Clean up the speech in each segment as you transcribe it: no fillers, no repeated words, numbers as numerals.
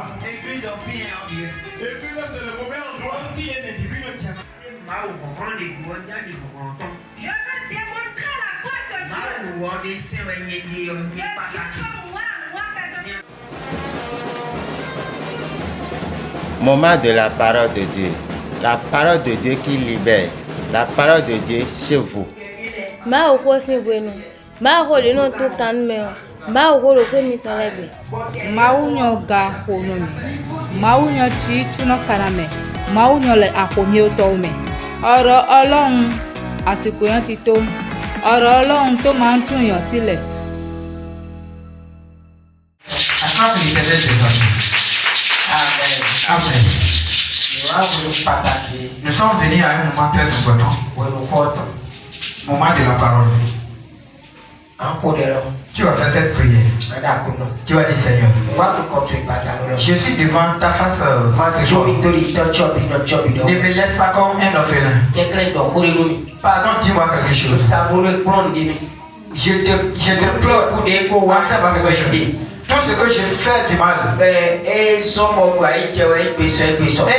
endroit. Église, c'est le mauvais endroit. Je veux démontrer la foi de Dieu. Moment de la parole de Dieu. La parole de Dieu qui libère. La parole de Dieu chez vous. Ma ukosi bueno. Ma hole no to kan me. Ma holo ko mi talebe. Ma unyo ga hono mi. Ma unyo chi tuno kaname. Ma unyo le akomi oto me. Ọ̀rọ̀ Ọlọ́run àsìkò yẹn ti tó. Ọ̀rọ̀ Ọlọ́run tó máa ń tún yàn sílẹ̀. Amen. Nous sommes venus à un moment très important. Moment de la parole. Tu vas faire cette prière. Tu vas dire Seigneur, je suis devant ta face ce soir. Ne me laisse pas comme un orphelin. Pardon, dis-moi quelque chose. Je te pleure. Accepte quelque chose. Tout ce que je fais du mal. Et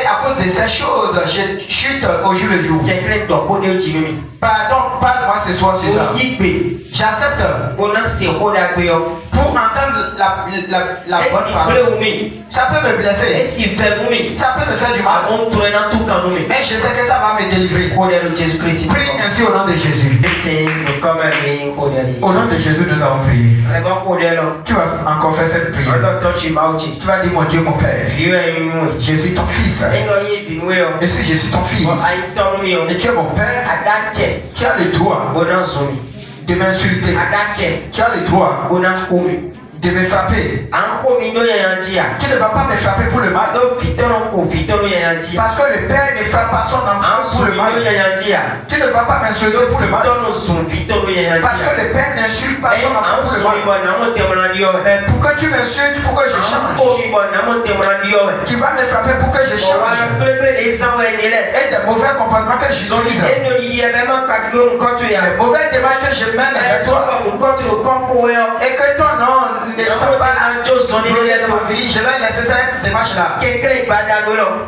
à cause de ces choses, je chute au jour le jour. Pardon, parle-moi ce soir, c'est ça. J'accepte. Pour entendre la bonne parole. Ça peut me blesser. Ça peut me faire du mal. Mais je sais que ça va me délivrer. Prie ainsi au nom de Jésus. Au nom de Jésus, nous avons prié. Tu vas encore faire cette prière. Tu vas dire, mon Dieu, mon Père, je suis ton fils. Et si je suis ton fils, et tu es mon Père, tu as le droit de m'insulter. Tu as le droit de me frapper. Tu ne vas pas me frapper pour le mal. Parce que le Père ne frappe pas son enfant pour le mal. Tu ne vas pas m'insulter pour le mal. Parce que le Père n'insulte pas son enfant pour le mal. Mais pour que tu m'insultes, pour que je change. Tu vas me frapper pour que je change. Et des mauvais comportements que j'utilise. Les mauvaises démarches que je mène avec toi. Et que ton nom ne soit pas brûlé dans ma vie. Je vais laisser cette démarche-là.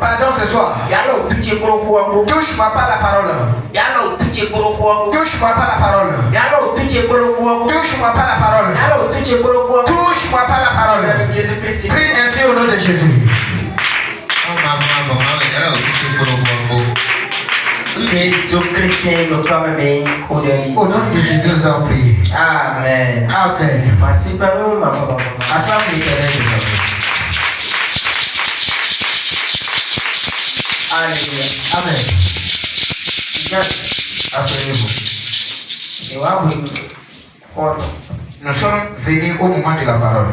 Pardon ce soir. Touche-moi pas la parole. Touche-moi pas la parole. Touche-moi pas la parole. Touche-moi pas la parole. Prie ainsi au nom de Jésus. Jésus-Christ, nous sommes au nom de Jésus, nous avons prié. Amen. Amen. Merci par nous, ma maman. Acclame l'Éternel. Alléluia. Amen. Asseyez-vous. Nous sommes venus au moment de la parole.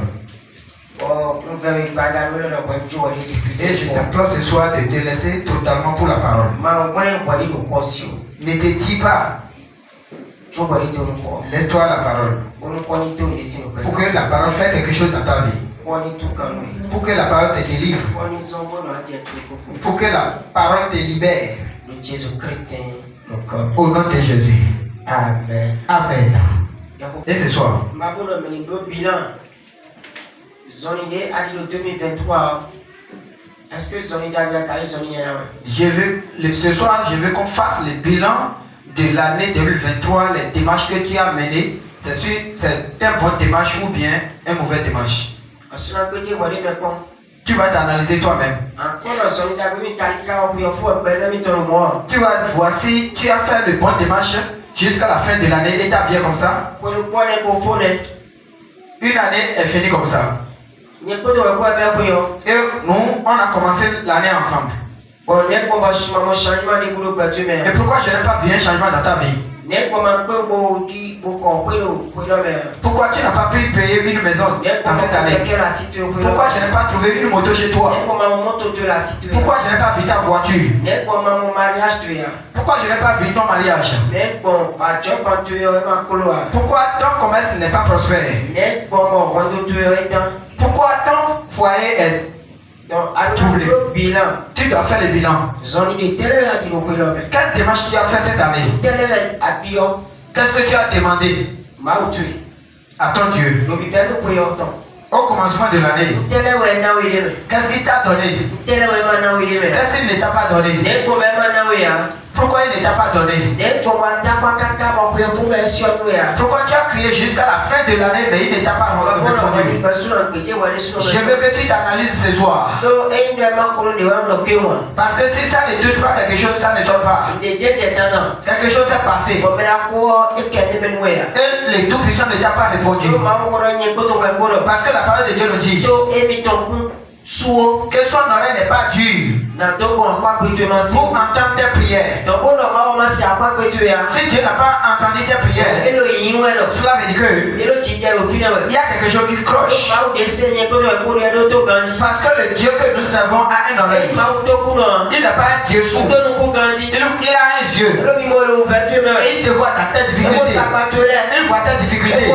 Et je t'implore ce soir de te laisser totalement pour la parole. Ne te dis pas. Laisse-toi la parole. Pour que la parole fasse quelque chose dans ta vie. Pour que la parole te délivre. Pour que la parole te libère. Au nom de Jésus. Amen. Amen. Et ce soir. Zonide a dit le 2023. Est-ce que Zonide a vu ce soir, je veux qu'on fasse le bilan de l'année 2023, les démarches que tu as menées. C'est un bon démarche ou bien un mauvais démarche. Tu vas t'analyser toi-même. Tu vas voir si tu as fait de bonnes démarches jusqu'à la fin de l'année et ta vie est comme ça. Une année est finie comme ça. Et nous, on a commencé l'année ensemble. Et pourquoi je n'ai pas vu un changement dans ta vie? Pourquoi tu n'as pas pu payer une maison dans cette année? Pourquoi je n'ai pas trouvé une moto chez toi? Pourquoi je n'ai pas vu ta voiture? Pourquoi je n'ai pas vu ton mariage? Pourquoi ton commerce n'est pas prospère? Pourquoi ton foyer est troublé? Tu dois faire le bilan. Quelle démarche tu as fait cette année? Qu'est-ce que tu as demandé à ton Dieu? au commencement de l'année, qu'est-ce qu'il t'a donné? Qu'est-ce qu'il ne t'a pas donné? Pourquoi il ne t'a pas donné? Pourquoi tu as crié jusqu'à la fin de l'année mais il ne t'a pas répondu? Je veux que tu t'analyses ce soir. Parce que si ça ne touche pas quelque chose, ça ne sort pas. Quelque chose s'est passé. Et le Tout-Puissant ne t'a pas répondu. Parce que la parole de Dieu nous dit que son oreille n'est pas dure pour entendre tes prières. Si Dieu n'a pas entendu tes prières, cela veut dire qu'il y a quelque chose qui cloche. Parce que le Dieu que nous servons a une oreille. Il n'a pas un Dieu sourd. Il a un yeux. Et il te voit ta tête difficulté. Il voit ta difficulté.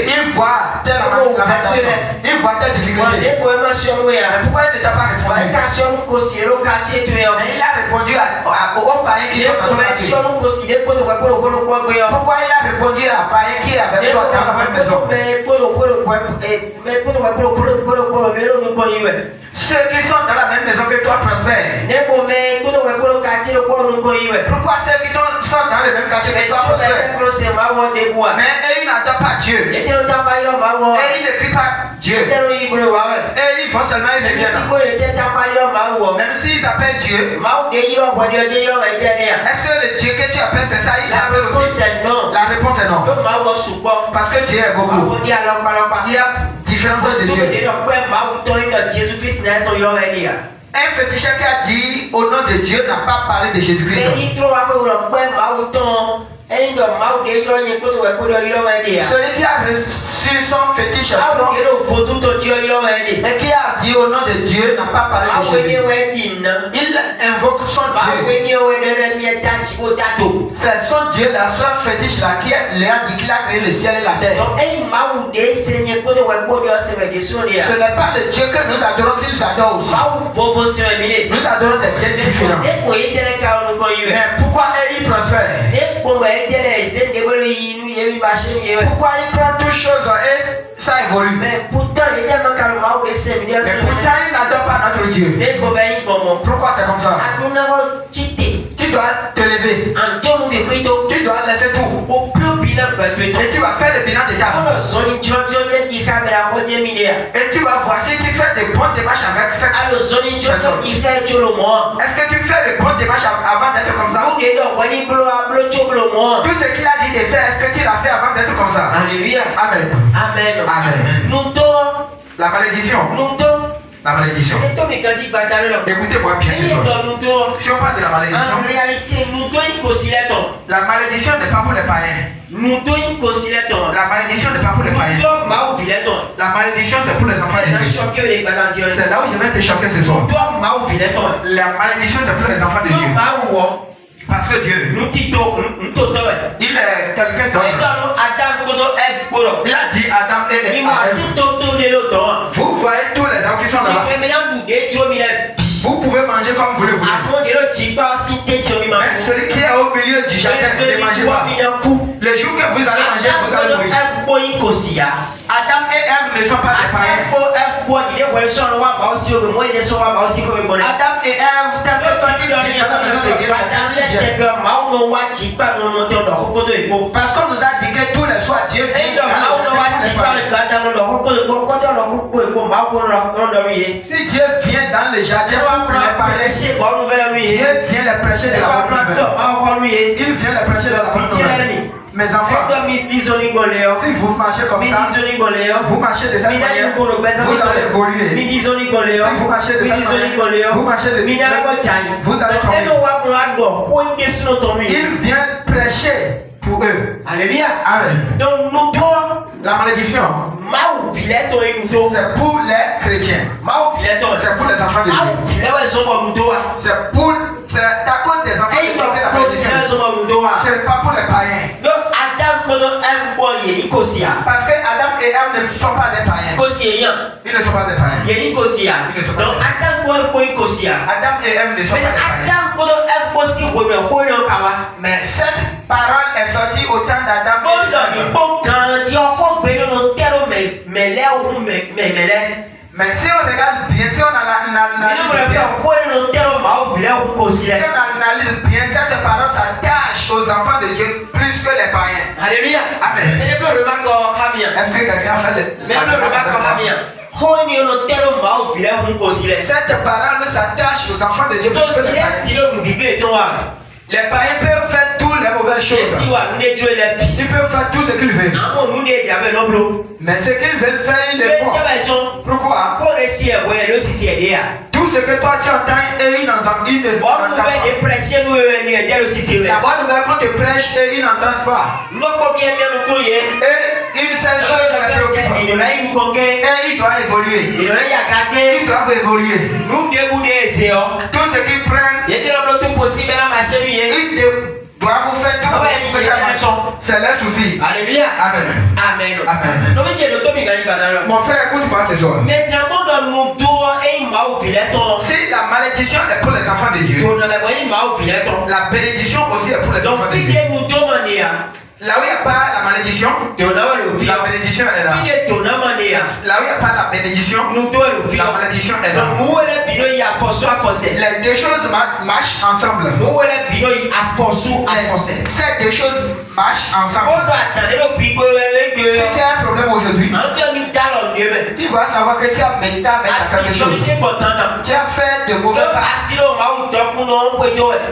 Il voit ta lamentation. Il voit ta difficulté. Mais pourquoi il ne t'a pas répondu? Il a répondu aux païens qui sont dans ton maison. Pourquoi il a répondu à païens qui est avec toi dans la même maison? Ceux qui sont dans la même maison que toi prospèrent. Pourquoi ceux qui sont dans le même quartier que toi prospèrent? Mais ils n'adorent pas Dieu. Et ils ne crient pas Dieu. Et ils font seulement une bien. Même s'ils appellent Dieu, est-ce que le Dieu que tu appelles c'est ça? Il appelle aussi. La réponse est non. Parce que Dieu est beaucoup. Il y a différence de Dieu. Un féticheur qui a dit au nom de Dieu n'a pas parlé de Jésus-Christ. Celui qui a reçu son fétiche et qui a dit au nom de Dieu n'a pas parlé de Jésus. Il invoque son Dieu. C'est son Dieu, la seule fétiche là qui lui a dit qu'il a créé le ciel et la terre. Ce n'est pas le Dieu que nous adorons qu'ils adorent aussi. Nous adorons des dieux différents. Mais pourquoi ils prospèrent? Pourquoi il prend toutes choses et ça évolue? Mais pourtant il n'adore pas notre Dieu. Pourquoi c'est comme ça? Tu dois te lever. Tu dois laisser tout. Et tu vas faire le bilan de ta vie. Et tu vas voir si tu fais des bonnes démarches avec cette personne. Est-ce que tu fais les bonnes démarches avant d'être comme ça? Tout ce qu'il a dit de faire, est-ce que tu l'as fait avant d'être comme ça? Alléluia. Amen. Amen. Amen. La malédiction. La malédiction. Écoutez-moi bien ce soir. Si on parle de la malédiction, en réalité, la malédiction n'est pas pour les païens. La malédiction n'est pas pour les païens. La malédiction c'est pour les enfants de Dieu. C'est là où je vais te choquer ce soir. La malédiction c'est pour les enfants de Dieu. Parce que Dieu, il est quelqu'un d'autre. Il a dit Adam et Ève. Vous voyez tous les hommes qui sont là-bas. Vous pouvez manger comme vous le voulez. Mais celui qui est au milieu du jardin, ne mangez pas. Le jour que vous allez manger, vous allez mourir. Adam et Ève ne sont pas des païens. Adam et Ève, tel que toi tu vis dans la maison de Dieu, parce qu'on nous a dit que tous les soirs Dieu vient dans si Dieu vient dans le jardin pour préparer, Dieu vient les prêcher de la bonne nouvelle. Il vient les prêcher de la bonne nouvelle. Mes enfants, si vous marchez comme ça, vous marchez de cette manière, vous allez évoluer. Si vous marchez de cette manière, vous marchez de cette manière, vous allez tomber. Il vient prêcher pour eux. Alléluia. Amen. Donc la malédiction, c'est pour les chrétiens. C'est pour les enfants de Dieu. C'est à cause des enfants de Dieu. C'est pas pour les païens. Parce que Adam et Ève ne sont pas des païens. Ils ne sont pas des païens. Adam et Ève ne sont pas des païens. Mais cette parole est sortie au temps d'Adam et Ève. Mais là où Mais si on regarde bien, si on analyse bien, cette parole s'attache aux enfants de Dieu plus que les païens. Alléluia. Amen. Est-ce que quelqu'un a fait cette parole s'attache aux enfants de Dieu plus que les païens. Les païens peuvent faire toutes les mauvaises choses. Ils peuvent faire tout ce qu'ils veulent. Mais ce qu'ils veulent faire, ils le font. Pourquoi? Tout ce que toi tu entends, et ils n'entendent pas. La bonne nouvelle qu'on te prêche, et ils n'entendent pas. Et une seule chose les préoccupe. Et ils doivent évoluer. Ils doivent évoluer. Tout ce qu'ils prennent, ils doivent vous faire tout pour que ça marche. C'est leur souci. Alléluia. Amen. Amen. Amen. Mon frère, écoute-moi ce soir. Si la malédiction est pour les enfants de Dieu, la bénédiction aussi est pour les enfants de Dieu. Là où il n'y a pas la malédiction, la bénédiction est là. Là où il n'y a pas la bénédiction, la malédiction est là. Les deux choses marchent ensemble. Ces deux choses marchent ensemble. Si tu as un problème aujourd'hui, tu vas savoir que tu as méta avec quelque chose. Tu as fait de mauvais pas.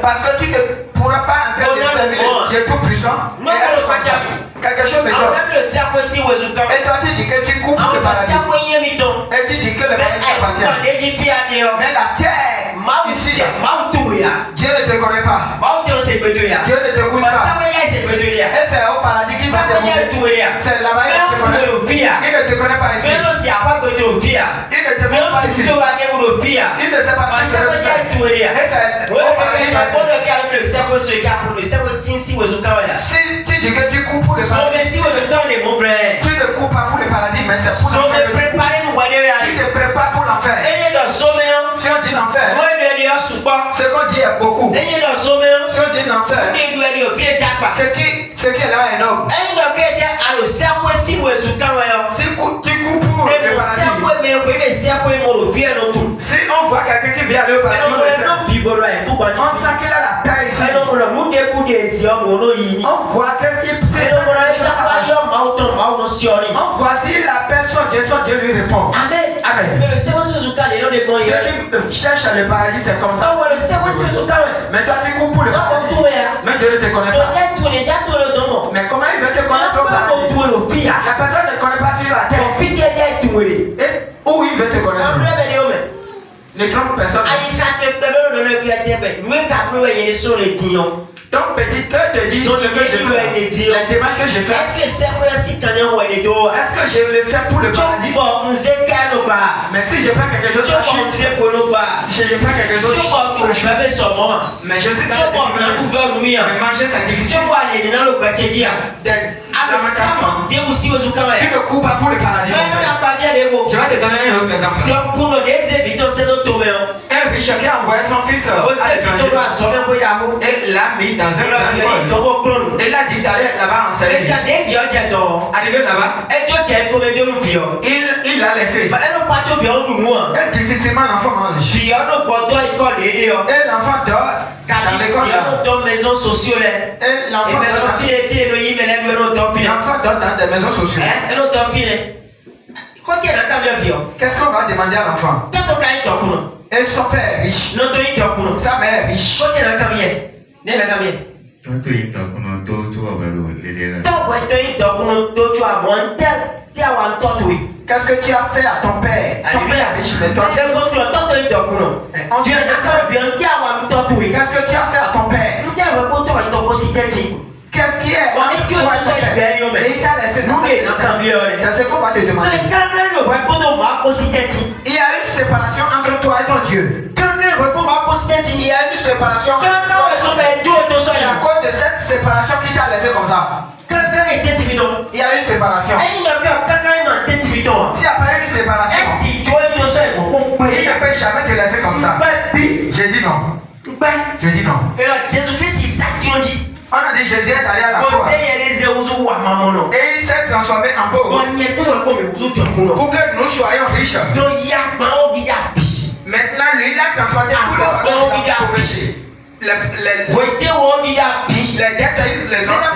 Parce que tu ne pourras pas entrer de servir Dieu tout-puissant. Quelque chose de toi. Et toi tu dis que tu coupes le paradis. Et tu dis que le paradis t'appartient. Mais la terre, ici, Dieu ne te connaît pas. Dieu ne te connaît pas. Et c'est au paradis qu'il va te trouver. C'est là-bas qu'il te connaît. Il ne te connaît pas ici. Il ne te connaît pas ici. Il ne sait pas qui c'est le Père. Et c'est au paradis qu'il va te trouver. Si tu dis que tu coupes pour le paradis, tu ne coupes pas pour le paradis, mais c'est pour l'enfer. Tu te prépares pour l'enfer. Si on dit l'enfer, ce qu'on dit est beaucoup. Si on dit l'enfer, ce qui est là est énorme. Si tu coupes pour le paradis, si on voit quelqu'un qui vient aller au paradis, on sent qu'il a la paix ici. On voit qu'est-ce qu'il sait. On voit s'il appelle son Dieu lui répond. Amen. Ceux qui cherchent le paradis, c'est comme ça. Mais toi, tu coupes pour le paradis. Mais Dieu ne te connaît pas. Mais comment il veut te connaître au paradis? La personne ne connaît pas sur la terre. Et où il veut te connaître? Ne trompe personne. Ton petit cœur te dit ce que je fais. La démarche que je fais. Est-ce que je le fais pour le paradis? Mais si je prends quelque chose à chier, je prends quelque chose à chier. Mais je sais que mais manger c'est difficile. Tu ne coupes pas pour le paradis. Je vais te donner un autre exemple. Un riche qui a envoyé son fils à l'étranger et l'a mis dans un grand. Il a dit d'aller là-bas enseigner. Arrivé là-bas, il l'a laissé. Et difficilement l'enfant mange. Et l'enfant dort dans l'école. Et l'enfant dort dans des maisons sociales. Qu'est-ce qu'on va demander à l'enfant? Et son père est riche. Sa mère est riche. Qu'est-ce que tu as fait à ton père? Ton père est riche, mais toi tu es qu'est-ce que tu as fait à ton père? Qu'est-ce qui est? Et il t'a laissé tomber. C'est ce qu'on va te demander. Il y a une séparation entre toi et ton Dieu. Il y a une séparation. C'est à cause de cette séparation qui t'a laissé comme ça. Il y a une séparation. S'il n'y a pas une séparation, il ne peut jamais te laisser comme ça. J'ai dit non. J'ai dit non. On a dit Jésus est allé à la croix. Et il s'est transformé en pauvre. Pour que nous soyons riches. Maintenant, lui, il a transporté tout le fardeau de la pauvreté. Les dettes, les autres.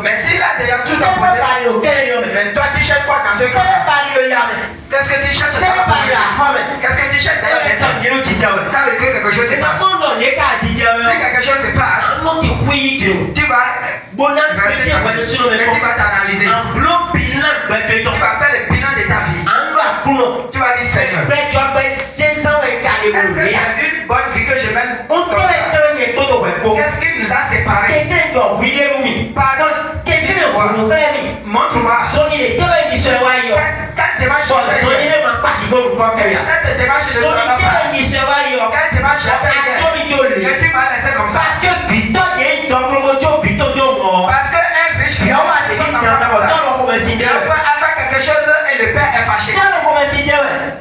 Mais s'il a déjà tout apporté, mais toi tu cherches quoi dans ce cas-là? Qu'est-ce que tu cherches? Qu'est-ce que tu cherches d'ailleurs? Ça veut dire que quelque chose se passe. Si quelque chose se passe, tu vas t'analyser. Tu vas faire le bilan de ta vie. Tu vas dire Seigneur, est-ce que c'est une bonne vie que je mène? Qu'est-ce qui nous a séparés? Pardon. Montre-moi. Quelle démarche cette démarche de quelle démarche j'ai fait? Et tu m'as laissé comme ça. Parce que un riche a fait quelque chose et le père est fâché.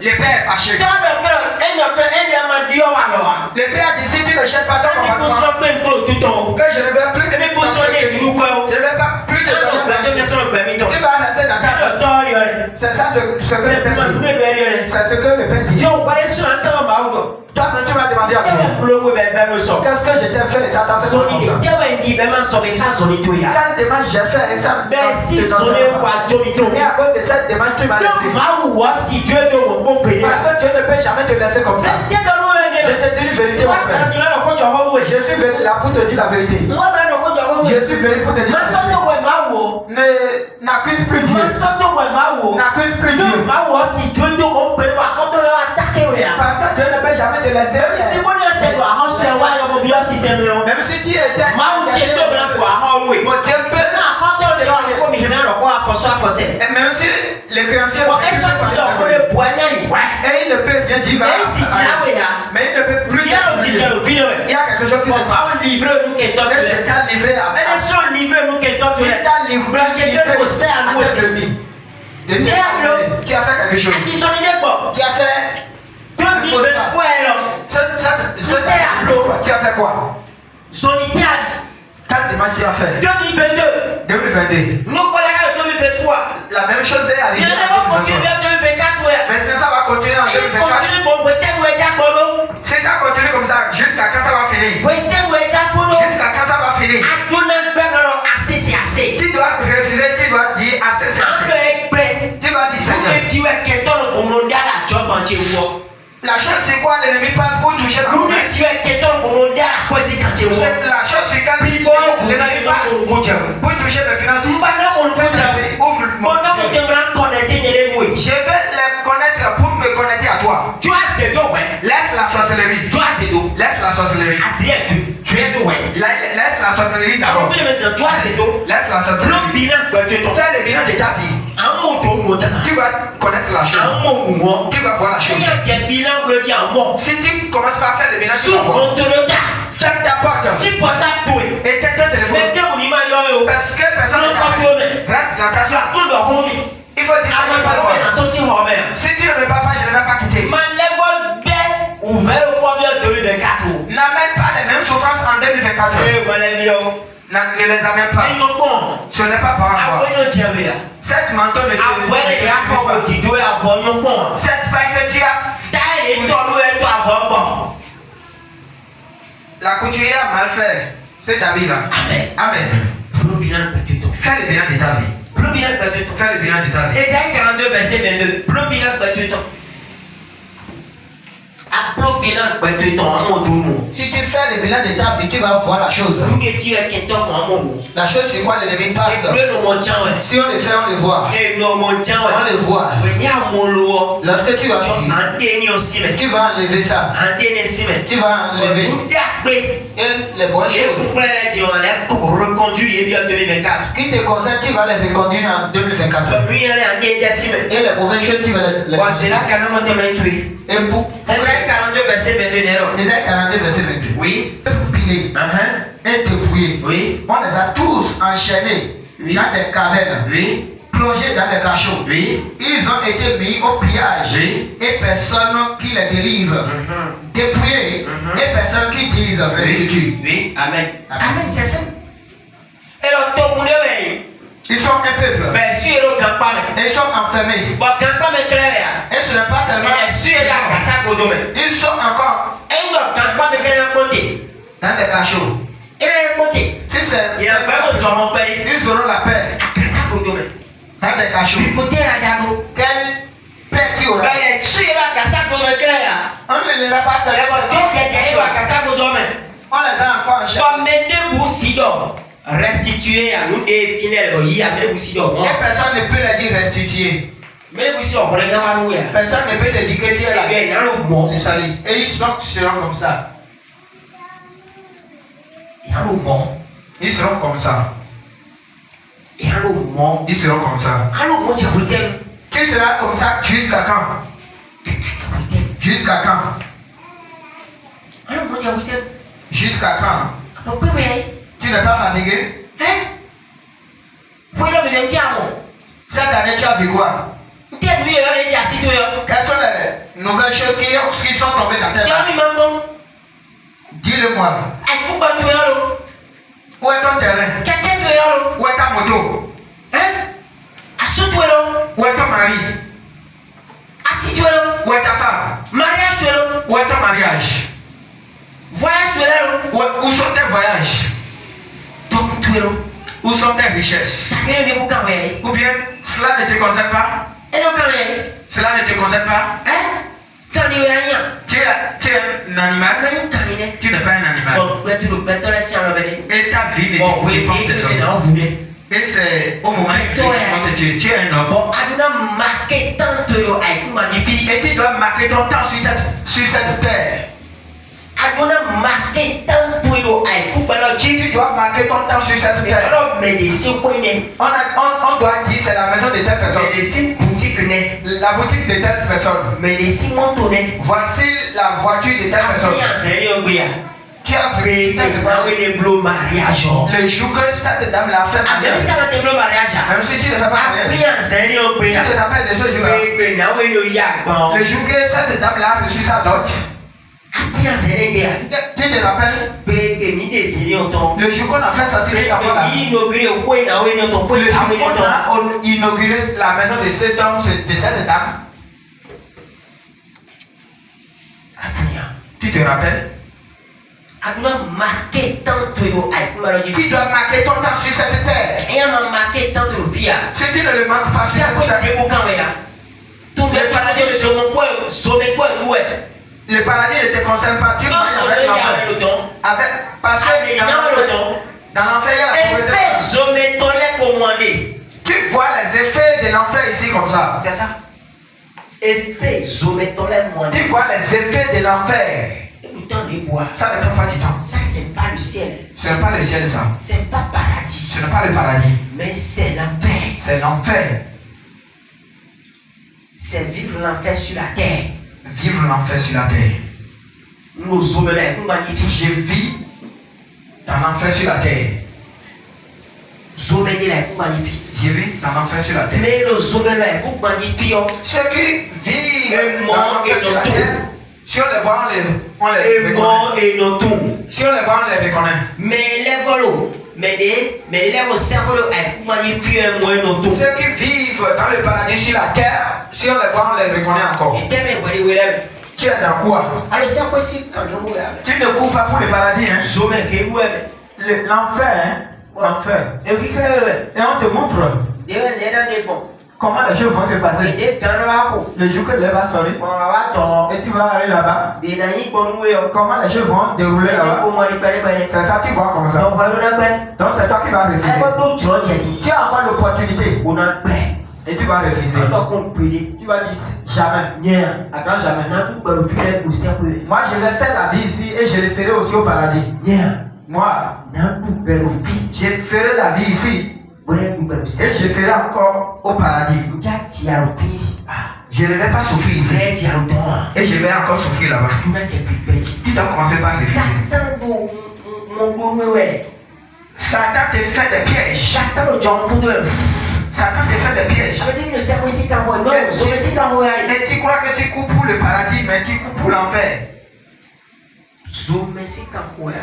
Le père est fâché. Le père dit si tu ne cherches pas ton commandement, que je ne vais plus te donner. Je ne vais pas plus te donner. Tu vas rester dans ta vie. C'est ça ce que le père dit. C'est ce que le père dit. Toi, tu m'as demandé à toi. Qu'est-ce que je t'ai fait et ça t'a fait comme ça? Quelle démarche j'ai fait et ça t'a fait comme ça? Et à cause de cette démarche, tu m'as laissé. Parce que Dieu ne peut jamais te laisser comme ça. Je te dis la vérité, mon frère. Je suis venu là pour te dire la vérité. Je suis venu pour te dire la vérité. N'accuse plus Dieu. N'accuse plus Dieu. Parce que Dieu ne peut jamais te laisser. Même si tu étais et même si les créanciers et il ne peut rien dire, mais il ne peut plus dire. Il y a quelque chose qui se passe. Il t'a livré à tu as fait quelque chose. Tu as fait. Tu as fait quoi? Quelle démarche tu as fait? 2022. La même chose est arrivée. Maintenant ça va continuer en 2024. Si ça continue comme ça, jusqu'à quand ça va finir? Jusqu'à quand ça va finir? Tu dois refuser, tu dois dire assez, c'est assez. Tu vas dire Seigneur. La chose c'est quoi? L'ennemi passe pour toucher ma promesse. La chose c'est quand l'ennemi passe pour toucher mes finances. Je vais les connaître pour me connecter à toi. Laisse la sorcellerie. Laisse la sorcellerie. Laisse la sorcellerie d'abord. Laisse la sorcellerie. Fais le bilan de ta vie. Tu vas connaître la chose. Tu vas voir la chose. Si tu commences pas à faire le bilan, tu vas voir. Ferme ta porte. Éteins ton téléphone. Parce que personne ne t'appelle. Reste dans ta chambre. Il faut dire si tu ne me parles pas, je ne vais pas quitter. N'amène pas les mêmes souffrances en 2024. Ne les amène pas. Ce n'est pas par rapport. Cette menton de Dieu. Cette paille que tu as. La couturière a mal fait. C'est ta vie là. Amen. Fais le bilan de ta vie. Fais le bilan de ta vie. Ésaïe 42, verset 22. Si tu fais le bilan de ta vie, tu vas voir la chose. La chose c'est quoi? L'ennemi passe. Si on le fait, on le voit. On le voit. Lorsque tu vas vivre, tu vas enlever ça. Tu vas enlever les bonnes choses qui te concernent, tu vas les reconduire en 2024. Et les mauvaises choses, tu vas les et pour Ésaïe 42, verset 22. Ésaïe 42, verset 22. Oui. Pilés et dépouillés. Oui. On les a tous enchaînés dans des cavernes. Oui. Plongés dans des cachots. Oui. Ils ont été mis au pillage. Oui. Et personne qui les délivre. Dépouillés Et personnes qui disent restitue. Oui, amen. Amen, c'est ça. Et alors, tout le monde est. Ils sont un peuple. Mais si le campagne. Ils sont enfermés. Bon, campagne est clair. Et ce n'est pas seulement. Ils sont encore dans des cachots. Si c'est. Ils auront la paix. Dans des cachots. Quelle paix qui aura? On ne les a pas fait. On les a encore en charge. Restituer à nous et finir et personne ne peut les dire restituer. Personne ne peut te dire que tu es là. Et ils seront comme ça. Ils seront comme ça. Ils seront comme ça. Tu seras comme ça jusqu'à quand? Jusqu'à quand? Jusqu'à quand? Tu n'es pas fatigué? Cette année, tu as vu quoi? Quelles sont les nouvelles choses qui sont tombées dans tes mains? Dis-le-moi. Où est ton terrain? Où est ta moto? Où est ton mari? Où est ta femme? Où est ton mariage? Où sont tes voyages? Où sont tes richesses? Ou bien cela ne te concerne pas? Cela ne te concerne pas? Tu es un animal? Tu n'es pas un animal. Et ta vie ne dépend des hommes. Et c'est au moment où tu vont te tuer. Tu es un homme. Et tu dois marquer ton temps sur cette terre. Tu dois marquer ton temps sur cette terre. On doit dire c'est la maison de telle personne. La boutique de telle personne. Voici la voiture de telle personne. Qui a pris le jour que cette dame l'a fait mariage. Même si tu ne fais pas mariage. Tu te rappelles de ce jour-là. Le jour que cette dame l'a reçu sa dot. Tu te rappelles? Le jour qu'on a fait sortir cette affaire-là. Le jour qu'on a inauguré la maison de cet homme, de cette dame. Tu te rappelles? Tu dois marquer ton temps sur cette terre. Si tu ne le marques pas sur cette terre, le paradis ne te concerne pas. Tu marches avec l'enfer. Parce que dans l'enfer, il y a la pauvreté. Tu vois les effets de l'enfer ici comme ça. C'est ça. Tu vois les effets de l'enfer. Ça ne prend pas du temps. Ça, c'est pas le ciel. Ce n'est pas le ciel, ça. C'est pas paradis. Ce n'est pas le paradis. Mais c'est l'enfer. C'est l'enfer. C'est vivre l'enfer sur la terre. Vivre l'enfer sur la terre. Je vis dans l'enfer sur la terre. Je vis dans l'enfer sur la terre. Mais ceux qui vivent dans l'enfer sur la terre, si on les voit, on les reconnaît. Si on les voit, on les reconnaît. Ceux qui vivent dans le paradis sur la terre, si on les voit, on les reconnaît encore. Tu es dans quoi? Tu ne cours pas pour le paradis, hein? L'enfer, hein? L'enfer. Et on te montre comment les choses vont se passer. Le jour que l'heure va sonner et tu vas aller là-bas, comment les choses vont dérouler là-bas. C'est ça que tu vois comme ça. Donc c'est toi qui vas refuser. Tu as encore l'opportunité et tu vas refuser. Tu vas dire jamais. Attends, jamais. Moi je vais faire la vie ici et je le ferai aussi au paradis. Moi, je ferai la vie ici. Et je ferai encore au paradis. Je ne vais pas souffrir ici. Et je vais encore souffrir là-bas. Tu dois commencer par souffrir. Satan te fait des pièges. Satan te fait des pièges. Et tu crois que tu cours pour le paradis, mais tu cours pour l'enfer.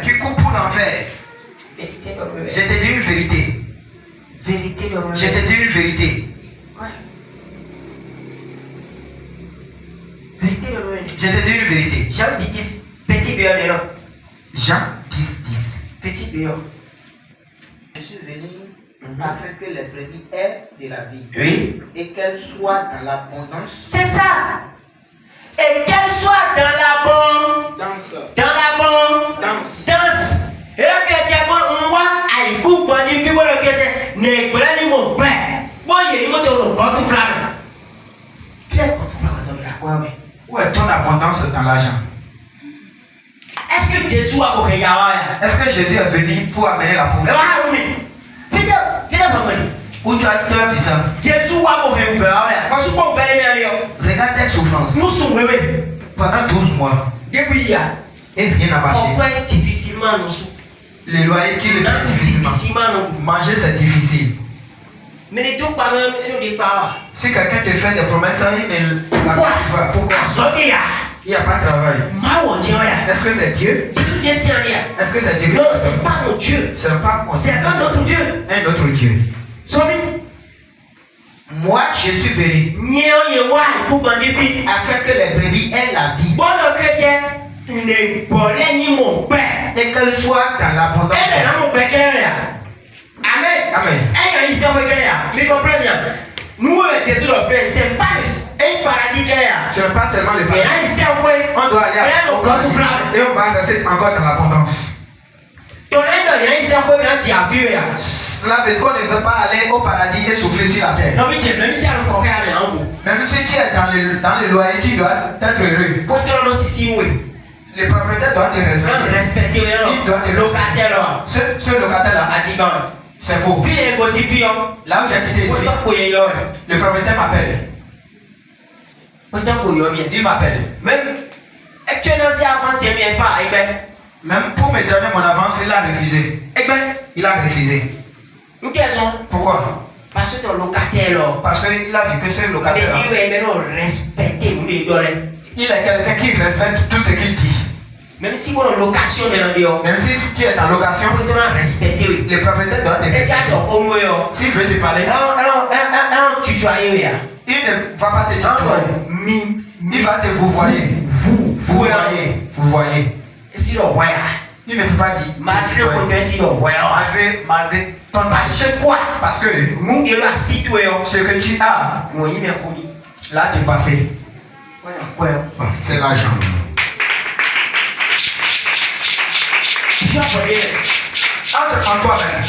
Tu coupes pour l'enfer. Je te dis une vérité. Je te dis une vérité. Je te dis une vérité. Jean 10, petit béon est là. Jean 10. Petit béon. Je suis venu afin que les brebis aient de la vie. Oui. Et qu'elles soient dans l'abondance. C'est ça. Et qu'elles soient dans l'abondance. Dans l'abondance. Danse. Et là, que tu as bon, moi, aïe, coupe, on dit que moi, le que n'est pas ni mon père. Moi, il y a une autre compte flamme. Quel compte flamme dans la quoi, mais? Où est ton abondance dans l'argent? Est-ce que Jésus a regardé? Est-ce que Jésus est venu pour amener la pauvreté? Ah oui. Viens, maman. Où tu as vu ça? Jésus a regardé. Parce que mon père est bien. Regarde tes souffrances. Nous sommes bébés. Pendant 12 mois. Depuis hier. Et rien n'a marché. Pourquoi difficilement nous sommes? Les loyers qui le font difficilement. Manger c'est difficile. Mais les deux parents ne disent pas. Si quelqu'un te fait des promesses, il ne Pourquoi? Pourquoi? Il n'y a pas de travail. Est-ce que c'est Dieu? Est-ce que c'est Dieu? Non, c'est pas mon Dieu. C'est pas mon Dieu. C'est un autre Dieu. Un autre Dieu. Moi, je suis venu afin que les brebis aient la vie. Et qu'elles soient dans l'abondance. Amen. Amen. Mais comprenez, nous, Jésus le Père, c'est pas un paradis qu'il y a. Ce n'est pas seulement le Et paradis. là, il sait où est. On doit aller au paradis. Et on va rester encore dans l'abondance. Cela veut dire qu'on ne veut pas aller au paradis et souffrir sur la terre. Même si tu es dans le loyer, tu dois être heureux. Les propriétaires doivent te respecter. Ils doivent te respecter. Ce locataire-là, c'est faux. Là où j'ai quitté ici, le propriétaire m'appelle. Il m'appelle. Même pour me donner mon avance, il a refusé. Il a refusé. Pourquoi? Parce que ton locataire là. Parce qu'il a vu que ce locataire là. Il est quelqu'un qui respecte tout ce qu'il dit. Même si mon location est en même si tu es en location, le propriétaire doit te respecter. S'il veut te parler, il ne va pas te tutoyer. Il va te vous voyez. Vous voyez. Il ne peut pas dire. Malgré ton âge. Parce que ce que tu as l'a dépassé. C'est l'argent. Entre en toi-même.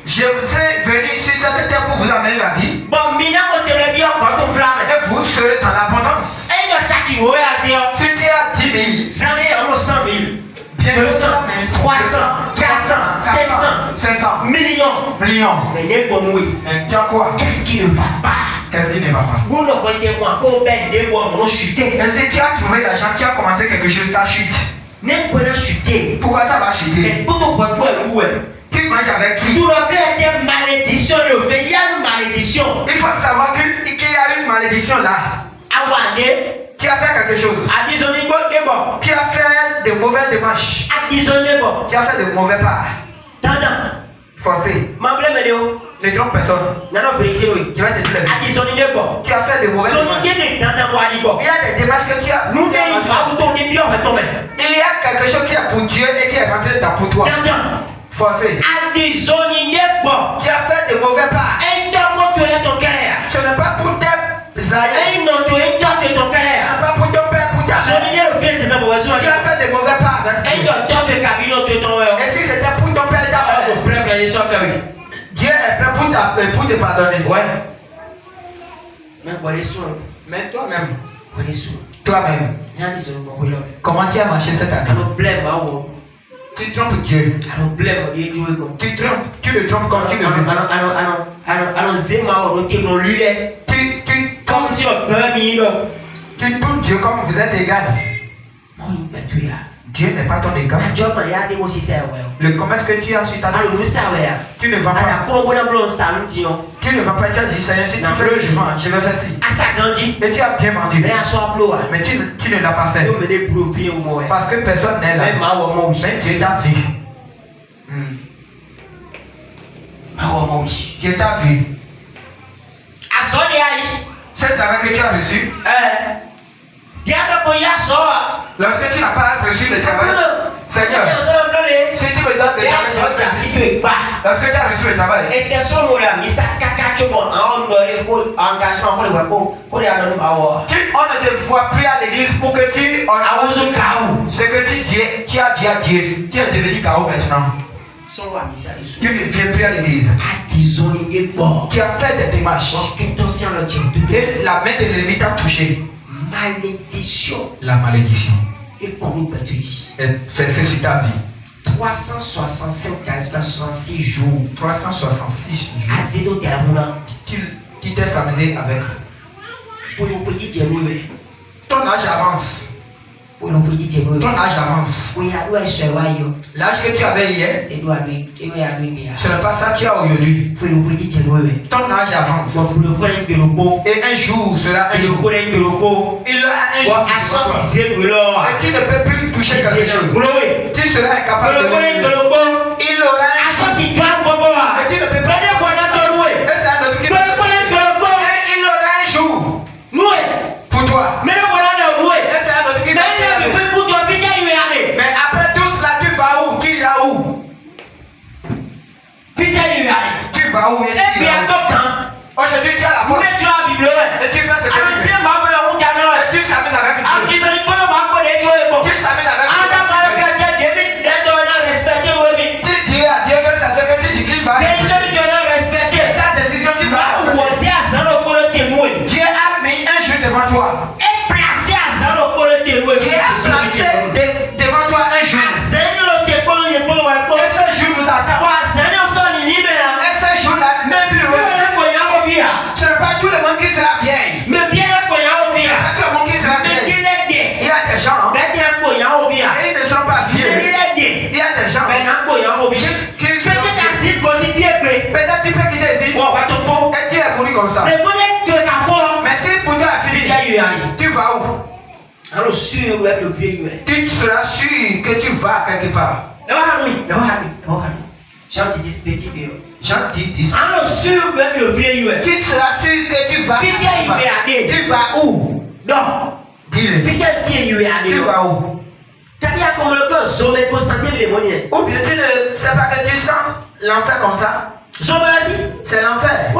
Je vous ai venu sur cette terre pour vous amener la vie. Et vous serez dans l'abondance. Si tu as 10 000, bien 200 000, 300, 400, 500 millions. Mais tu as quoi? Qu'est-ce qui ne va pas? Qu'est-ce qui ne va pas? Et si tu as trouvé l'argent, tu as commencé quelque chose, ça chute. Pourquoi ça va chuter? Qui mange avec qui? Il faut savoir qu'il y a une malédiction là. Qui a fait quelque chose? Qui a fait de mauvaises démarches? Qui a fait de mauvais pas? Forcé. Ne trompe personne. Tu vas te dire. Tu as fait de mauvaises démarches. Il y a des démarches que tu as. Il y a quelque chose qui est pour Dieu et qui est rentré dans pour toi. Forcé. Tu as fait de mauvais pas. Ce n'est pas pour tes aïeux. Ce n'est pas pour ton père, pour ta mère. Tu as fait de mauvais pas avec Dieu. Et si c'était pour ton père, ta mère, Dieu est prêt pour te pardonner. Mais toi-même, comment tu as marché cette année? Tu trompes Dieu. Tu le trompes comme tu le veux. Tu trompes Dieu comme vous êtes égal. Dieu n'est pas ton égal. Le commerce que tu as sur ta tête, tu ne vends pas. Tu ne vends pas, tu as dit, Seigneur, si tu fais que je vends, je vais faire ci. Et tu as bien vendu. Mais tu ne l'as pas fait. Parce que personne n'est là. Mais Dieu t'a vu. Dieu t'a vu. C'est le travail que tu as reçu. Lorsque tu n'as pas reçu le travail, Seigneur, si tu me donnes des travail, lorsque tu as reçu le travail, on ne te voit plus à l'église pour que tu ce que tu as dit à Dieu, tu es devenu KO maintenant. Tu ne viens plus à l'église. Tu as fait des démarches. Et la main de l'ennemi t'a touché. La malédiction. Fait sur ta vie. 366 jours. 366 jours. Tu t'es amusé avec. Ton âge avance. Ton âge avance. L'âge que tu avais hier, ce n'est pas ça que tu as aujourd'hui. Ton âge avance. Et un jour sera un jour. Il aura un jour. Et tu ne peux plus toucher quelque chose. Tu seras incapable de le faire. Il aura un jour. Et tu ne peux pas. Et c'est un autre qui. Il aura un jour. Pour toi. Et c'est un autre qui. Mais après tout cela, tu vas où? Tu iras où? Tu vas où? Aujourd'hui, tu as la force. Et tu fais ce que tu fais. Et tu s'amuses avec Dieu. Tu s'amuses avec Dieu. Tu dis à Dieu que c'est ce que tu dis qu'il va faire. C'est ta décision qui va faire. Dieu a mis un jeu devant toi. Dieu a placé devant toi un jour. Et ce jour nous attend. Et ce jour-là, même plus loin. Ce n'est pas tout le monde qui sera vieille. Ce n'est pas tout le monde qui sera vieille. Il y a des gens. Et ils ne seront pas vieux. Il y a des gens. Qui seront peut-être tu peux quitter ici. Et tu es mouru comme ça. Mais si pour toi la fille, tu vas où? Tu seras sûr que tu vas quelque part. Jean 10, petit peu. Jean 10. Tu seras sûr que tu vas quelque part. Tu vas où? Dis-le. Tu vas où? Ou bien tu ne sais pas que tu sens l'enfer comme ça? C'est l'enfer.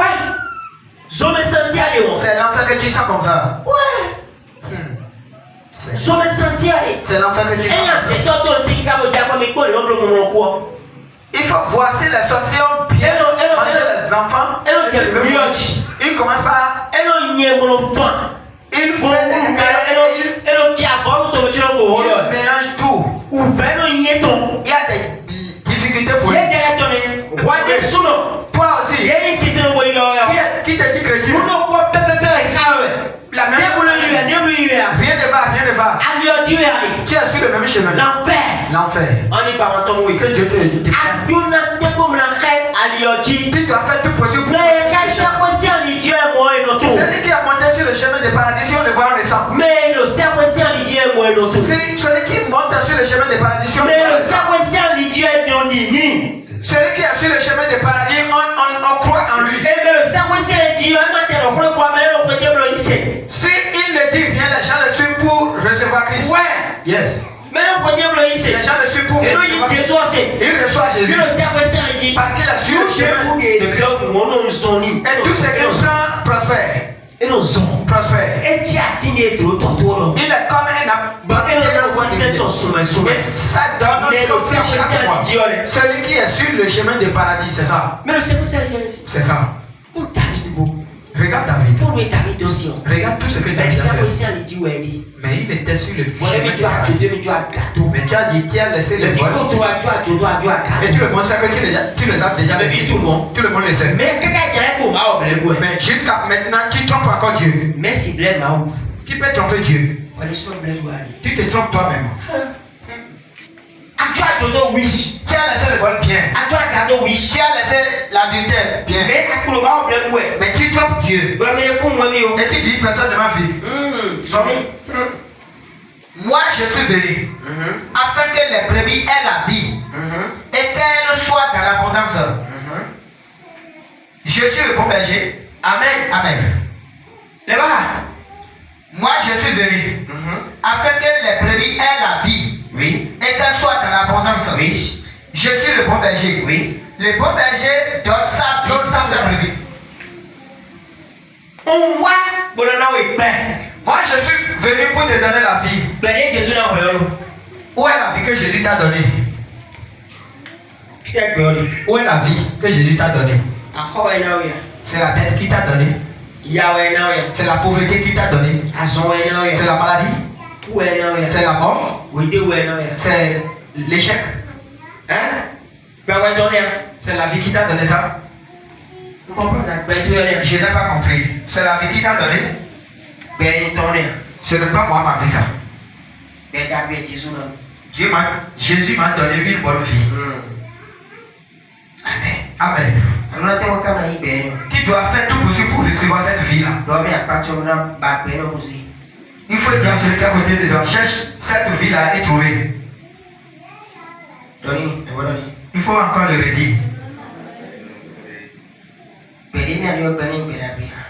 C'est l'enfer que tu sens comme ça. C'est l'enfer que tu sens. Il faut voir si les sorciers ont bien mangé les enfants. Ils commencent par. Ils mélangent tout. Il y a des difficultés pour eux. Toi aussi. Qui te dit chrétien? La même chose. Rien ne va. Tu es sur le même chemin. L'enfer. Que Dieu te défende. Tu dois faire tout possible pour celui qui a monté sur le chemin des paradis, si on le voit, on le sent. Celui qui monte sur le chemin des paradis, on le voit. Celui qui est sur le chemin des paradis, on croit en lui. Si il ne dit rien, les gens le suivent pour recevoir Christ. Yes. Les gens le suivent pour recevoir Christ. Il reçoit Jésus. Parce qu'il a su le chemin de Christ. Et tout ce qu'il prend prospère. Prospère. Il est comme un ça donne chaque mois. Celui qui est sur le chemin du paradis, c'est ça. C'est ça. Regarde David. Regarde tout ce que David a fait. Mais il était sur le chemin du paradis. Mais tu as dit, tu as laissé les vols. Et tout le monde sait que tu les as déjà laissés. Tout le monde le sait. Mais jusqu'à maintenant, tu trompes encore Dieu. Qui peut tromper Dieu? Tu te trompes toi-même. tu as donné oui. Qui a laissé le vol bien? Tu as gardé oui. Qui a laissé l'adultère bien? Mais à quoi on va oublier? Mais tu trompes Dieu. Et tu dis personne ne m'a vu. Moi je suis venu afin que les brebis aient la vie et qu'elles soient dans l'abondance. Je suis le bon berger. Amen. Amen. Là-bas. Moi je suis venu afin que les brebis aient la vie, oui, et qu'elles soient dans l'abondance. Oui. Je suis le bon berger. Oui. Le bon berger donne sa vie sans ses brebis. On voit bonheur et paix. Moi je suis venu pour te donner la vie. Où est la vie que Jésus t'a donnée? Où est la vie que Jésus t'a donnée? C'est la dette qui t'a donné. C'est la pauvreté qui t'a donné. C'est la maladie. C'est la mort. C'est l'échec. C'est la vie qui t'a donné ça. Je n'ai pas compris. C'est la vie qui t'a donné. Ce n'est pas moi ma vie ça. Jésus m'a donné une bonne vie. Amen. Tu dois faire tout possible pour recevoir cette vie-là. Il faut dire à celui qui est à côté de toi, cherche cette vie-là et trouver. Il faut encore le redire.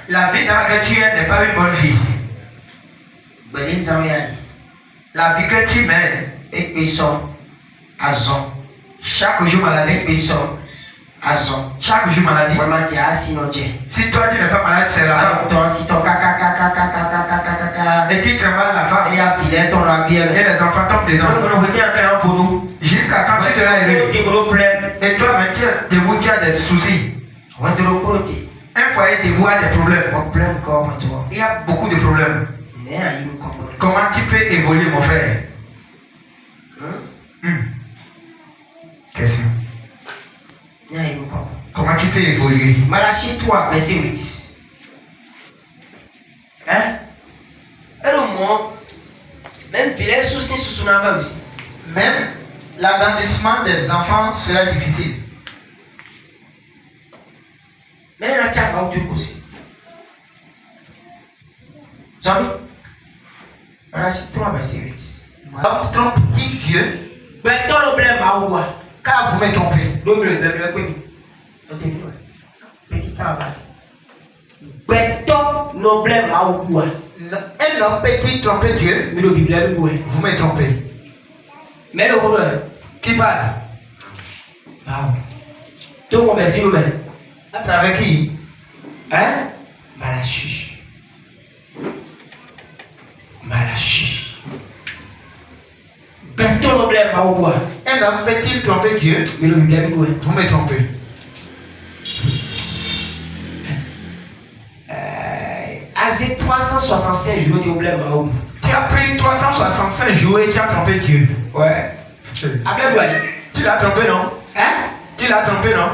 La vie dans laquelle tu es n'est pas une bonne vie. La vie que tu mènes chaque jour maladie. Chaque jour maladie. Si toi tu n'es pas malade, c'est la femme. Et tu trembles la femme. Et les enfants tombent dedans. Jusqu'à quand tu seras heureux. Et toi, mais tu es debout, tu as des soucis. Un foyer debout a des problèmes. Il y a beaucoup de problèmes. Comment tu peux évoluer, mon frère? Question. Comment tu peux évoluer? Malachie 3, verset 8. Et le mot, même les soucis sous son avant aussi. Même l'agrandissement des enfants sera difficile. Mais il y a un tchap à Dieu aussi. Jamais. Malachie 3, verset 8. Donc trompe-t-il Dieu? Mais ton problème à où? Car vous me trompez. Petit travail. Béton noblesse à où? Un homme peut-il tromper Dieu? Mais le Bible vous me trompez. Mais le bonheur. Qui parle? Tout mon merci vous. À travers qui? Malachie. Malachie. Béton noblesse à où? Un homme peut-il tromper Dieu? Mais le Bible vous me trompez. Assez 365 jours de problème à où? Tu as pris 365 jours et tu as trompé Dieu. Ouais. Après quoi? Tu l'as trompé, non? Tu l'as trompé, non?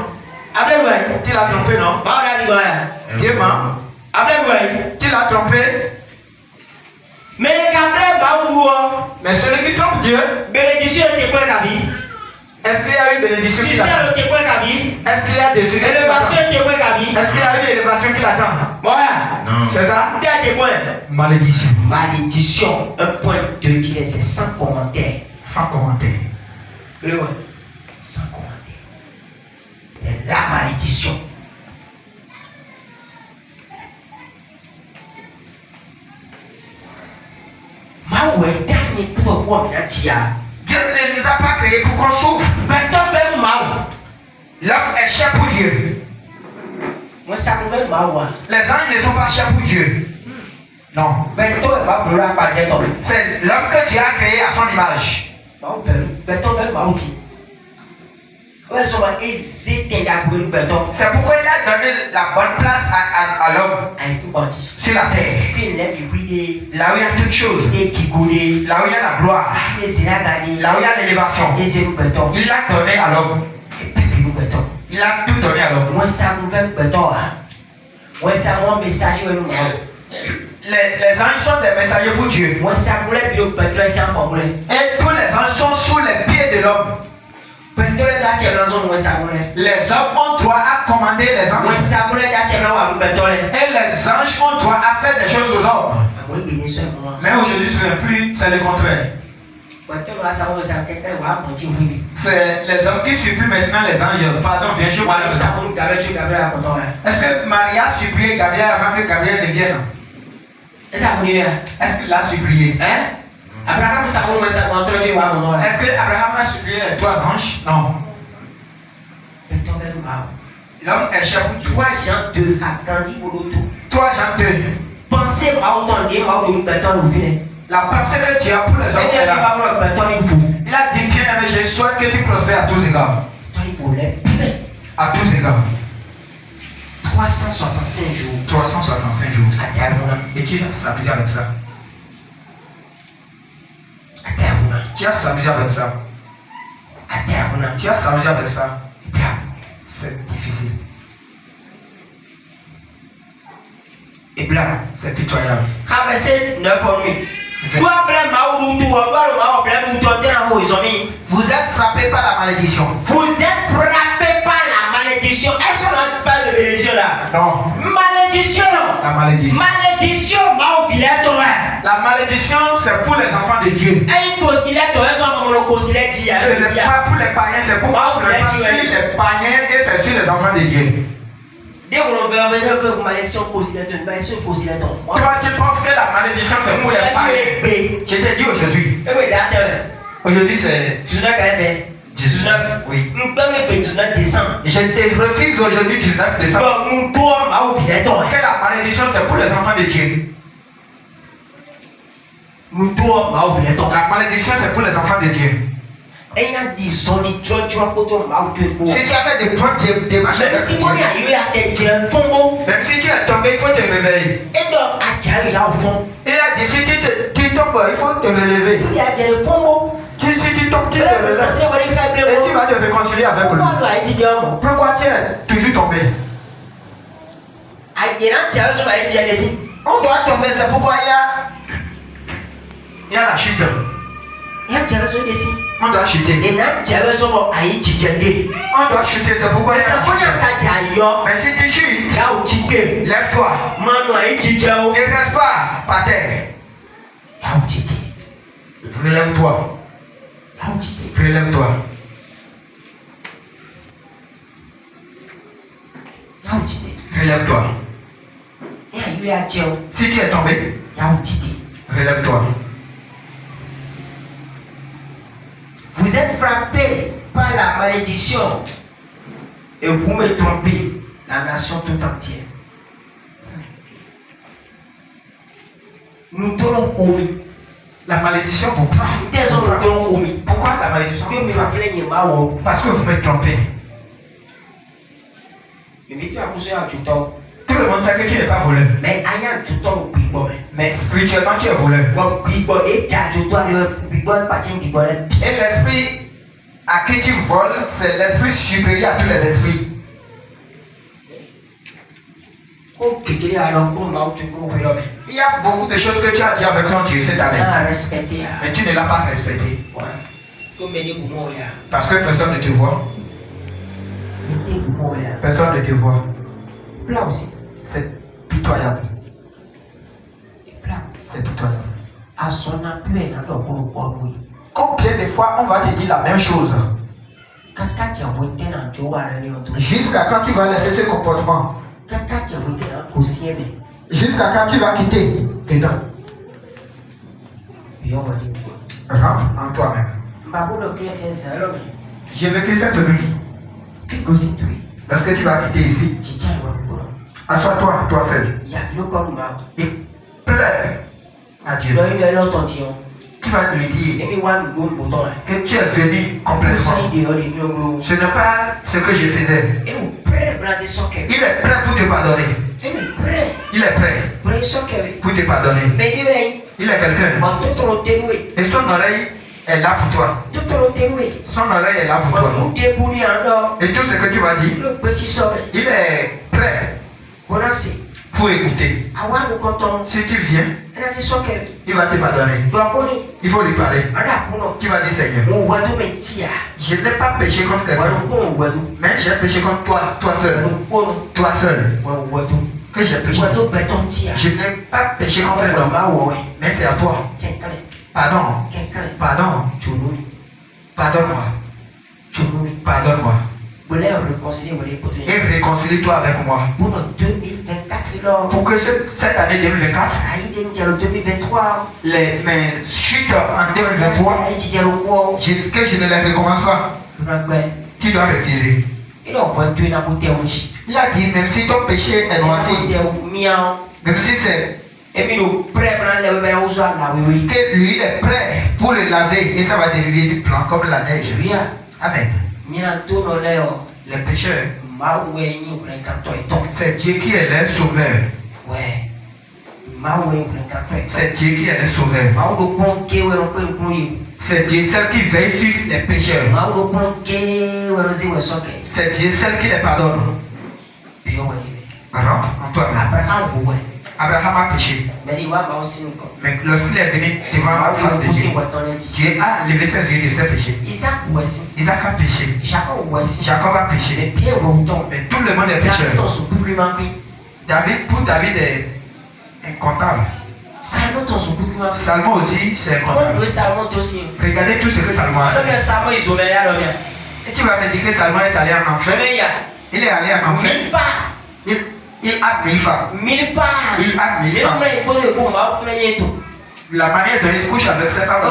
Après quoi? Tu l'as trompé, non? Dieu ment. Après quoi? Tu l'as trompé. Mais qu'après bah mais celui qui trompe Dieu, bénédiction était quoi la vie? Est-ce qu'il y a une bénédiction qui l'attend? Est-ce qu'il y a des succès qui l'attendent? Est-ce qu'il y a une élévation qui l'attend? Non. C'est ça? Malédiction. Malédiction. Un point de dire, c'est sans commentaire. Sans commentaire. Sans commentaire. C'est la malédiction. Dieu ne nous a pas créés pour qu'on souffre. L'homme est cher pour Dieu. Les anges ne sont pas chers pour Dieu. Non. C'est l'homme que Dieu a créé à son image. C'est pourquoi il a donné la bonne place à l'homme sur la terre. Là où il y a toutes choses. Là où il y a la gloire. Là où il y a l'élévation. Il l'a donné à l'homme. Il a tout donné à l'homme. Les anges sont des messagers pour Dieu. Et tous les anges sont sous les pieds de l'homme. Les hommes ont droit à commander les anges. Et les anges ont droit à faire des choses aux hommes. Mais aujourd'hui, ce n'est plus, c'est le contraire. C'est les hommes qui supplient maintenant les anges. Pardon, viens chez moi. Est-ce que Maria a supplié Gabriel avant que Gabriel ne vienne? Est-ce qu'il a supplié? Est-ce que Abraham a supplié les 3 anges? Non. L'homme est cher pour Dieu. 3 Jean 2 a grandi pour l'auto. 3 Jean 2. Pensez pas autant de La pensée que Dieu a pour les hommes est là. Il a dit bien aimé, je souhaite que tu prospères à tous égards. À tous égards. 365 jours. 365 jours. Et tu vas s'amuser avec ça. Tu vas s'amuser avec ça. Tu vas s'amuser avec ça. C'est difficile. Et blanc, c'est pitoyable. Vous êtes frappé par la malédiction. Vous êtes frappé par la malédiction. Est-ce qu'on n'a pas de malédiction là? Non. Malédiction. La malédiction. Malédiction, La malédiction, c'est pour les enfants de Dieu. Ce n'est pas pour les païens, c'est pour sur les païens et c'est sur les enfants de Dieu. Toi, tu penses que la malédiction, c'est pour les païens. Je t'ai dit aujourd'hui. Aujourd'hui, c'est 19. Oui. Je te refuse aujourd'hui 19 décembre. Que la malédiction, c'est pour les enfants de Dieu. La malédiction, c'est pour les enfants de Dieu. Si tu as fait des bonnes démarches avec Dieu, même si tu es tombé, il faut te réveiller. Il a dit si tu tombes, il faut te relever. Si tu tombes, tu te relèves. Et tu vas te réconcilier avec lui. Pourquoi tu es toujours tombé? On doit tomber, c'est pourquoi il y a la chute. On doit chuter. On doit chuter, c'est pourquoi il y a la chute. Mais si tu chutes, lève-toi. Ne reste pas par terre. Relève-toi. Relève-toi. Relève-toi. Si tu es tombé, relève-toi. Vous êtes frappé par la malédiction et vous me trompez, la nation tout entière. Nous donnons commis. La malédiction vous prend. Pourquoi la malédiction vous prend? Parce que vous me trompez. Tout le monde sait que tu n'es pas voleur. Mais spirituellement tu es voleur. Et l'esprit à qui tu voles, c'est l'esprit supérieur à tous les esprits. Il y a beaucoup de choses que tu as dit avec ton Dieu cette année. Mais tu ne l'as pas respecté. Parce que personne ne te voit. Personne ne te voit. C'est pitoyable. C'est pitoyable. Combien de fois on va te dire la même chose? Jusqu'à quand tu vas laisser ce comportement? Jusqu'à quand tu vas quitter dedans? Rentre en toi-même. Je veux que cette nuit, parce que tu vas quitter ici, assois-toi, toi seul, et pleure à Dieu. Tu vas lui dire que tu es venu complètement. Ce n'est pas ce que je faisais. Il est prêt pour te pardonner. Il est prêt pour te pardonner. Il est quelqu'un. Et son oreille est là pour toi. Son oreille est là pour toi. Et tout ce que tu vas dire, il est prêt pour écouter. Si tu viens, il va te pardonner. Il faut lui parler. Tu vas dire Seigneur, je n'ai pas péché contre quelqu'un, mais j'ai péché contre toi seul. Toi seul. Que j'ai péché. Je n'ai pas péché contre l'homme, mais c'est à toi. Pardon. Pardon. Pardonne-moi. Pardonne-moi. Et réconcilie-toi avec moi. Pour que cette année 2024, mes chutes en 2023, que je ne les recommence pas. Tu dois refuser. Il a dit, même si ton péché est noirci, même si c'est que lui il est prêt pour le laver et ça va dériver du blanc comme la neige. Amen. Les pécheurs, c'est Dieu qui est leur sauveur. C'est Dieu qui est leur sauveur. C'est Dieu seul qui veille sur les pécheurs. C'est Dieu seul qui les pardonne. Rentre en toi-même. Abraham a péché. Mais lorsqu'il est venu devant la face de Dieu, Dieu a levé ses yeux de ses péchés. Isaac a péché. Jacob a péché. Mais tout le monde est pécheur. Pour David est incontable. Salomon aussi, c'est incontable. Regardez tout ce que Salomon a fait. Et tu vas me dire que Salomon est allé en enfer. Il est allé en enfer. Il a 1000 femmes. Il a 1000 femmes. La manière dont il couche avec ses femmes là,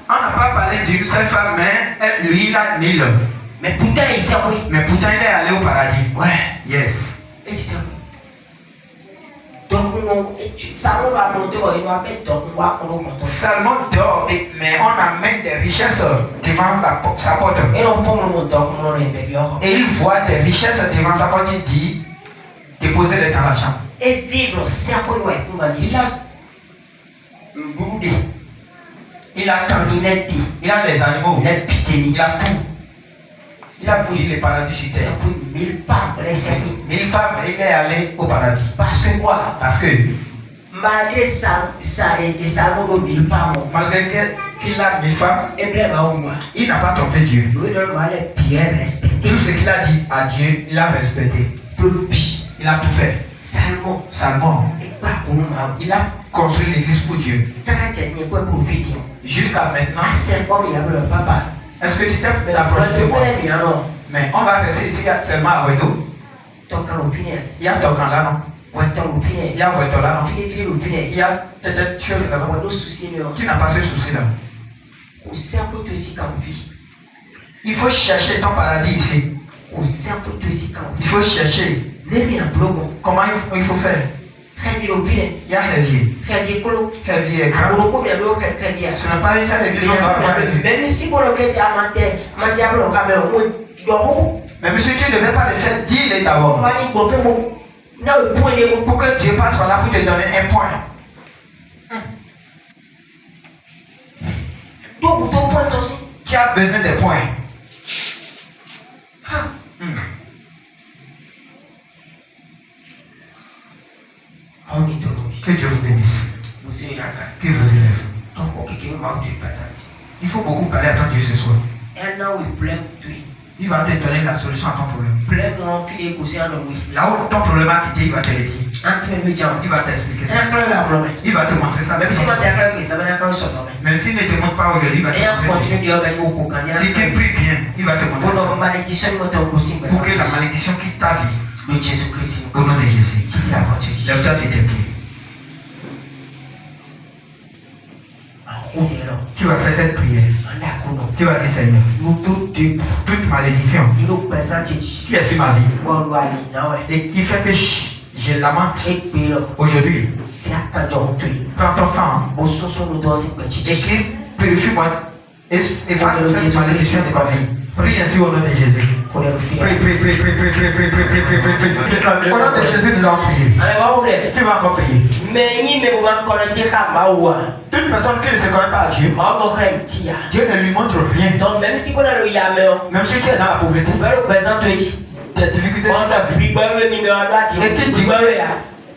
on n'a pas parlé d'une seule femme, mais lui il a 1000. Mais pourtant il est allé au paradis. Yes. Salomon dort, mais on amène des richesses devant sa porte. Et il voit des richesses devant sa porte, il dit, déposez-les dans la chambre. Et vivre, c'est à quoi il a tout. Il a les animaux. Il a tout. Il a vu le paradis sur terre. 1000 femmes, 1000 femmes, il est allé au paradis. Parce que quoi? Parce que malgré ça et Salomon de 1000 femmes. Malgré qu'il a 1000 femmes, il n'a pas trompé Dieu. Tout ce qu'il a dit à Dieu, il a respecté. Il a tout fait. Salomon, il a construit l'église pour Dieu. Jusqu'à maintenant, est-ce que tu t'es approché de moi? Mais on va rester ici seulement à Wedo. Il y a Tokan là, non? Il y a Wedo là, non? Il y a peut-être chose là-bas. Tu n'as pas ce souci là. Il faut chercher ton paradis ici. Il faut chercher. Comment il faut faire? Il y a Révier. Révier est grand. Ce n'est pas ça l'église, on doit avoir l'église. Même si tu ne devais pas le faire, dis-le d'abord. Pour que Dieu passe par là pour te donner un point. Qui a besoin des points? Que Dieu vous bénisse. Que vous élève. Il faut beaucoup parler à ton Dieu ce soir. Il va te donner la solution à ton problème. Là où ton problème a quitté, il va te le dire. Il va t'expliquer ça. Il va te montrer ça. Même s'il ne te montre pas aujourd'hui, il va te montrer. Si tu pries bien, il va te montrer ça. Pour que la malédiction quitte ta vie. Au nom de Jésus. Lève-toi sur tes pieds. Tu vas faire cette prière. Tu vas dire Seigneur, toute malédiction qui est sur ma vie et qui fait que je lamente aujourd'hui, prends ton sang et purifie-moi et efface cette malédiction de ma vie. Prie ainsi au nom de Jésus. Prie. Au nom de Jésus, nous allons prier. Tu vas encore prier. Toute personne qui ne se connaît pas à Dieu, Dieu ne lui montre rien. Donc même si tu es Même si tu es dans la pauvreté, des difficultés sur ta vie.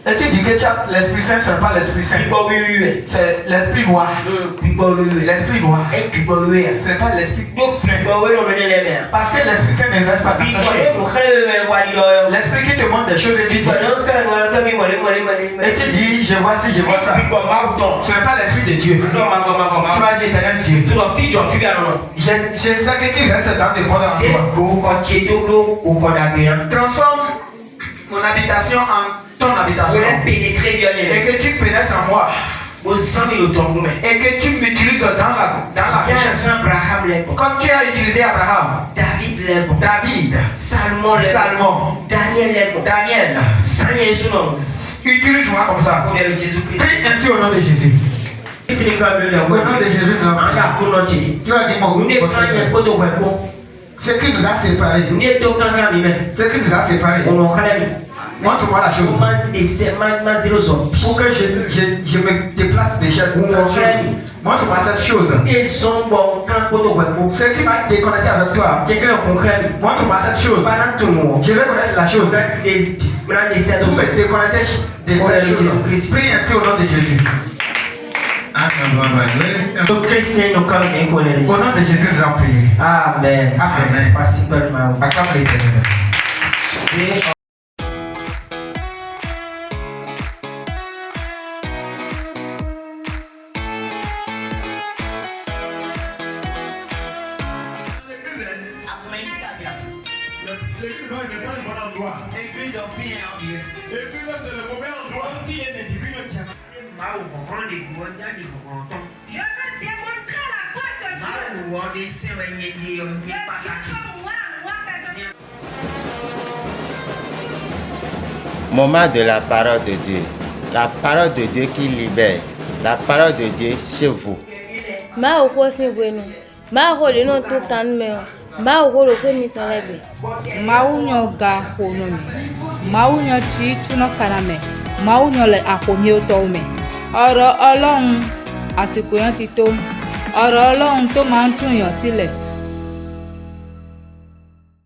Et tu dis que tu as l'Esprit Saint, ce n'est pas l'Esprit Saint. C'est l'Esprit noir. L'Esprit noir. Ce n'est pas l'Esprit Saint. Parce que l'Esprit Saint ne reste pas dans sa chose. L'Esprit qui te montre des choses et tu dis, je vois ci, je vois ça. Ce n'est pas l'Esprit de Dieu. Tu vas dire éternel Dieu. Je sais que tu restes dans des bons endroits. Transforme mon habitation en ton habitation. Et que tu pénètres en moi. Et que tu m'utilises dans la richesse. Comme tu as utilisé Abraham, David, Salmon, Daniel. Utilise-moi comme ça. Prie ainsi au nom de Jésus. Au nom de Jésus, tu as dit mon ce qui nous a séparés. Ce qui nous a séparés. Montre-moi la chose. Pour que je me déplace des chaises. Montre-moi cette chose. Ce qui m'a déconnecté avec toi. Montre-moi cette chose. Je vais connaître la chose. Pour me déconnecter de cette chose. Prie ainsi au nom de Jésus. Au nom de Jésus, nous allons prier. Amen. Amen. Acclame l'Éternel. L'église n'est pas un bon endroit. Et puis là, c'est le mauvais endroit. Je veux démontrer la force de Dieu. Moment de la parole de Dieu. La parole de Dieu qui libère. La parole de Dieu chez vous. Ma ukosi bueno. Ma hole no to kan me. Ma holo ko mi talebe. Maunyo ga hono mi. Maunyo chi tuno kaname. Maunyo le akomi oto me. Ọ̀rọ̀ Ọlọ́run àsìkò yẹn ti tó. Ọ̀rọ̀ Ọlọ́run tó máa ń tún yàn sílẹ̀.